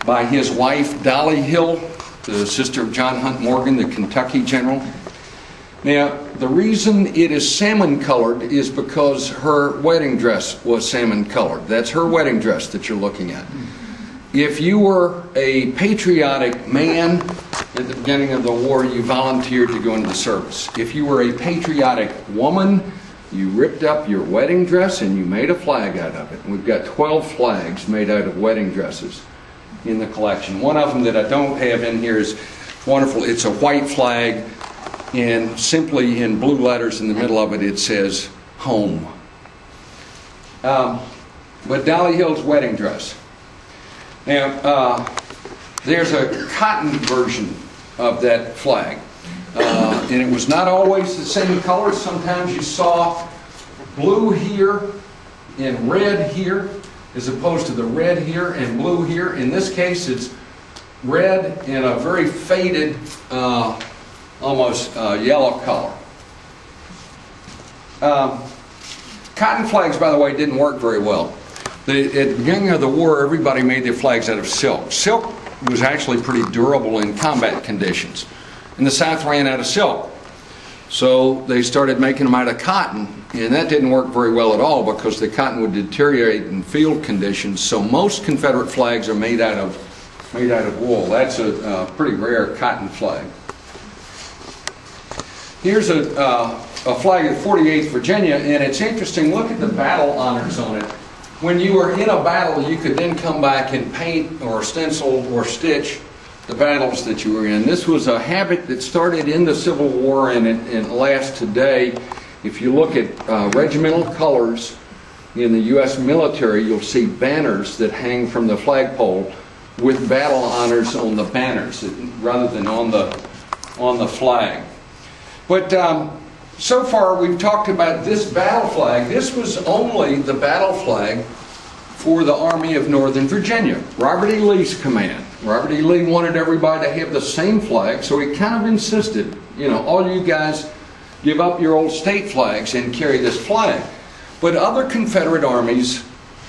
by his wife Dolly Hill, the sister of John Hunt Morgan, the Kentucky general. Now, the reason it is salmon colored is because her wedding dress was salmon colored. That's her wedding dress that you're looking at. If you were a patriotic man at the beginning of the war, you volunteered to go into the service. If you were a patriotic woman, you ripped up your wedding dress and you made a flag out of it. We've got 12 flags made out of wedding dresses in the collection. One of them that I don't have in here is wonderful. It's a white flag, and simply in blue letters in the middle of it, it says home. But Dolly Hill's wedding dress. Now, there's a cotton version of that flag. And it was not always the same color. Sometimes you saw blue here and red here, as opposed to the red here and blue here. In this case, it's red in a very faded, almost yellow color. Cotton flags, by the way, didn't work very well. At the beginning of the war, everybody made their flags out of silk. Silk was actually pretty durable in combat conditions. And the South ran out of silk. So they started making them out of cotton, and that didn't work very well at all because the cotton would deteriorate in field conditions. So most Confederate flags are made out of wool. That's a pretty rare cotton flag. Here's a flag of 48th Virginia, and it's interesting. Look at the battle honors on it. When you were in a battle, you could then come back and paint or stencil or stitch the battles that you were in. This was a habit that started in the Civil War and it lasts today. If you look at regimental colors in the U.S. military, you'll see banners that hang from the flagpole with battle honors on the banners rather than on the flag. But so far we've talked about this battle flag. This was only the battle flag for the Army of Northern Virginia, Robert E. Lee's command. Robert E. Lee wanted everybody to have the same flag, so he kind of insisted, you know, all you guys give up your old state flags and carry this flag. But other Confederate armies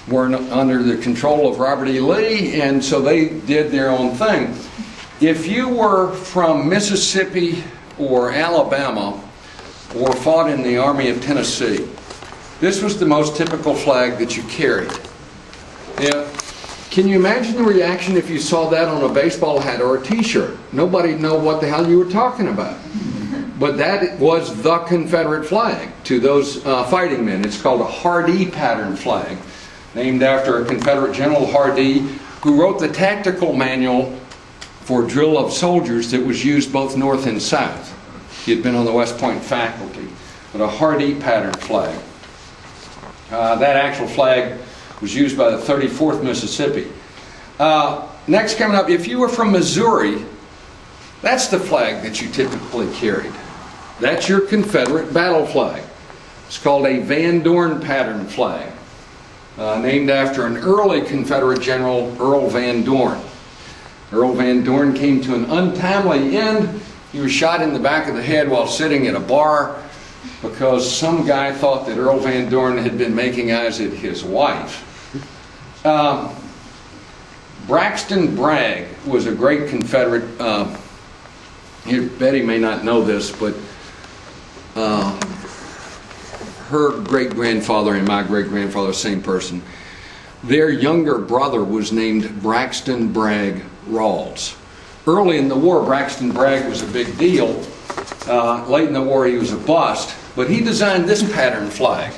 were under the control of Robert E. Lee, and so they did their own thing. If you were from Mississippi or Alabama or fought in the Army of Tennessee, this was the most typical flag that you carried. Now, can you imagine the reaction if you saw that on a baseball hat or a t-shirt? Nobody'd know what the hell you were talking about. But that was the Confederate flag to those fighting men. It's called a Hardee pattern flag, named after a Confederate General Hardee, who wrote the tactical manual for drill of soldiers that was used both north and south. He had been on the West Point faculty. But a Hardee pattern flag. That actual flag was used by the 34th Mississippi. Next coming up, if you were from Missouri, that's the flag that you typically carried. That's your Confederate battle flag. It's called a Van Dorn pattern flag, named after an early Confederate general, Earl Van Dorn. Earl Van Dorn came to an untimely end. He was shot in the back of the head while sitting at a bar because some guy thought that Earl Van Dorn had been making eyes at his wife. Braxton Bragg was a great Confederate. Here, Betty may not know this, but her great-grandfather and my great-grandfather, same person. Their younger brother was named Braxton Bragg Rawls. Early in the war, Braxton Bragg was a big deal. Late in the war, he was a bust, but he designed this pattern flag.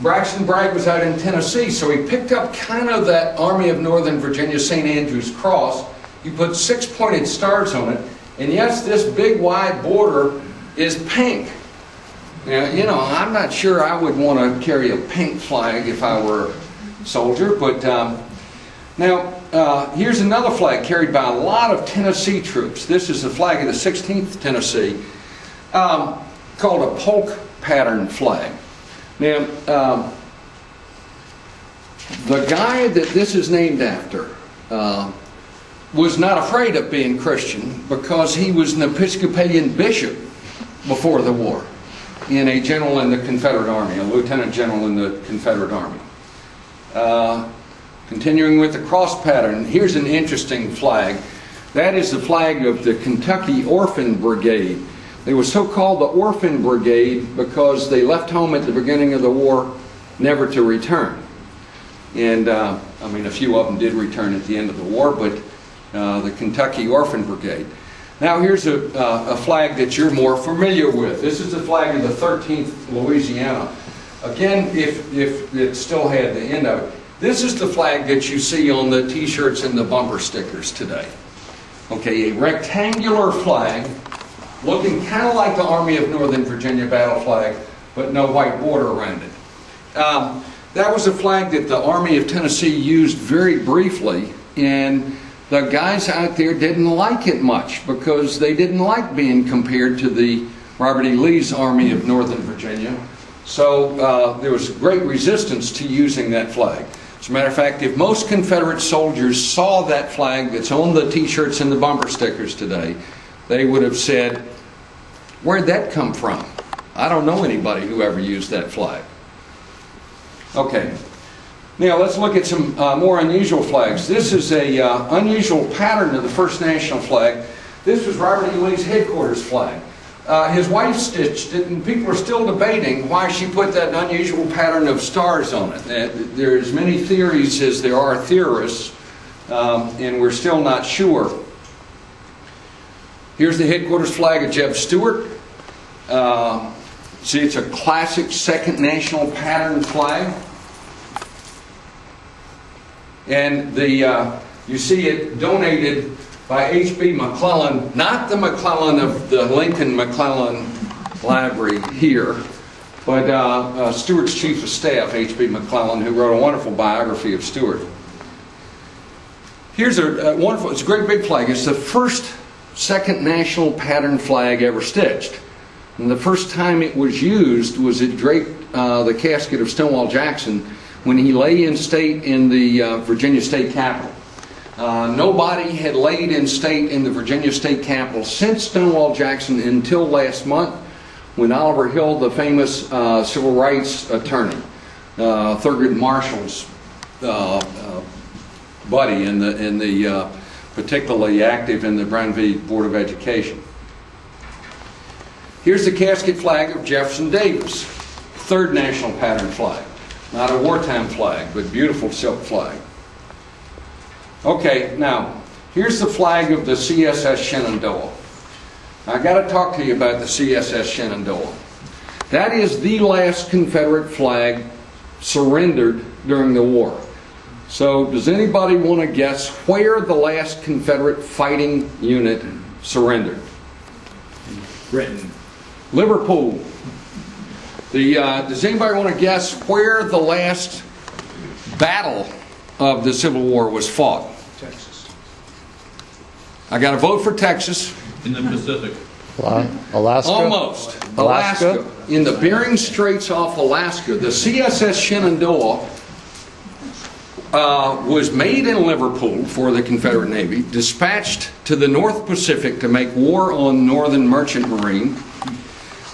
Braxton Bragg was out in Tennessee, so he picked up kind of that Army of Northern Virginia St. Andrew's cross. You put 6 pointed stars on it, and yes, this big wide border is pink. Now, you know, I'm not sure I would want to carry a pink flag if I were a soldier, but now here's another flag carried by a lot of Tennessee troops. This is the flag of the 16th Tennessee, called a polk pattern flag. Now, the guy that this is named after was not afraid of being Christian because he was an Episcopalian bishop before the war, and a general in the Confederate Army, a lieutenant general in the Confederate Army. Continuing with the cross pattern, here's an interesting flag. That is the flag of the Kentucky Orphan Brigade. They were so called the Orphan Brigade because they left home at the beginning of the war never to return. And I mean, a few of them did return at the end of the war, but the Kentucky Orphan Brigade. Now here's a flag that you're more familiar with. This is the flag of the 13th Louisiana. Again, if it still had the end of it. This is the flag that you see on the t-shirts and the bumper stickers today. Okay, a rectangular flag looking kind of like the Army of Northern Virginia battle flag, but no white border around it. That was a flag that the Army of Tennessee used very briefly, and the guys out there didn't like it much because they didn't like being compared to the Robert E. Lee's Army of Northern Virginia. So there was great resistance to using that flag. As a matter of fact, if most Confederate soldiers saw that flag that's on the t-shirts and the bumper stickers today, they would have said, "Where'd that come from? I don't know anybody who ever used that flag." Okay, now let's look at some more unusual flags. This is a unusual pattern of the first national flag. This was Robert E. Lee's headquarters flag. His wife stitched it, and people are still debating why she put that unusual pattern of stars on it. There's many theories as there are theorists, and we're still not sure. Here's the headquarters flag of Jeb Stuart. See, it's a classic second national pattern flag. And you see it donated by H.B. McClellan, not the McClellan of the Lincoln McClellan Library here, but Stuart's chief of staff, H.B. McClellan, who wrote a wonderful biography of Stuart. Here's a wonderful, it's a great big flag. It's the first second national pattern flag ever stitched. And the first time it was used was it draped the casket of Stonewall Jackson when he lay in state in the Virginia State Capitol. Nobody had laid in state in the Virginia State Capitol since Stonewall Jackson until last month, when Oliver Hill, the famous civil rights attorney, Thurgood Marshall's buddy, and the particularly active in the Brown v. Board of Education. Here's the casket flag of Jefferson Davis, third national pattern flag. Not a wartime flag, but beautiful silk flag. Okay, now, here's the flag of the CSS Shenandoah. I got to talk to you about the CSS Shenandoah. That is the last Confederate flag surrendered during the war. So, does anybody want to guess where the last Confederate fighting unit surrendered? Britain. Liverpool. Does anybody want to guess where the last battle of the Civil War was fought? Texas. I got a vote for Texas. In the Pacific. Alaska? Almost. Alaska? In the Bering Straits off Alaska. The CSS Shenandoah was made in Liverpool for the Confederate Navy, dispatched to the North Pacific to make war on Northern Merchant Marine.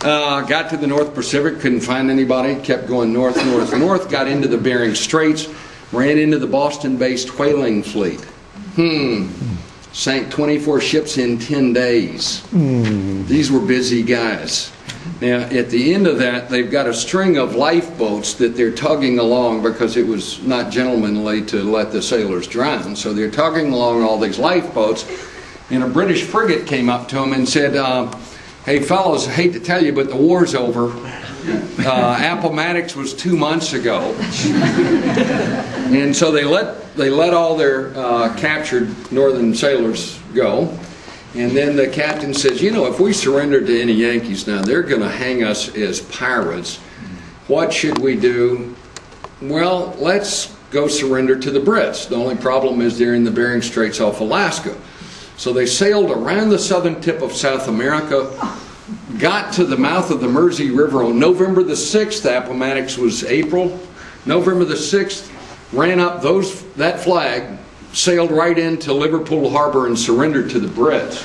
Got to the North Pacific, couldn't find anybody, kept going north, north, north, got into the Bering Straits, ran into the Boston-based whaling fleet. Sank 24 ships in 10 days. These were busy guys. Now, at the end of that, they've got a string of lifeboats that they're tugging along because it was not gentlemanly to let the sailors drown. So they're tugging along all these lifeboats, and a British frigate came up to them and said, "Hey fellows, I hate to tell you, but the war's over. Appomattox was 2 months ago." And so they let all their captured northern sailors go. And then the captain says, "You know, if we surrender to any Yankees now, they're going to hang us as pirates. What should we do? Well, let's go surrender to the Brits. The only problem is they're in the Bering Straits off Alaska." So they sailed around the southern tip of South America, got to the mouth of the Mersey River on November the 6th. Appomattox was April. November the 6th, ran up that flag, sailed right into Liverpool Harbor and surrendered to the Brits.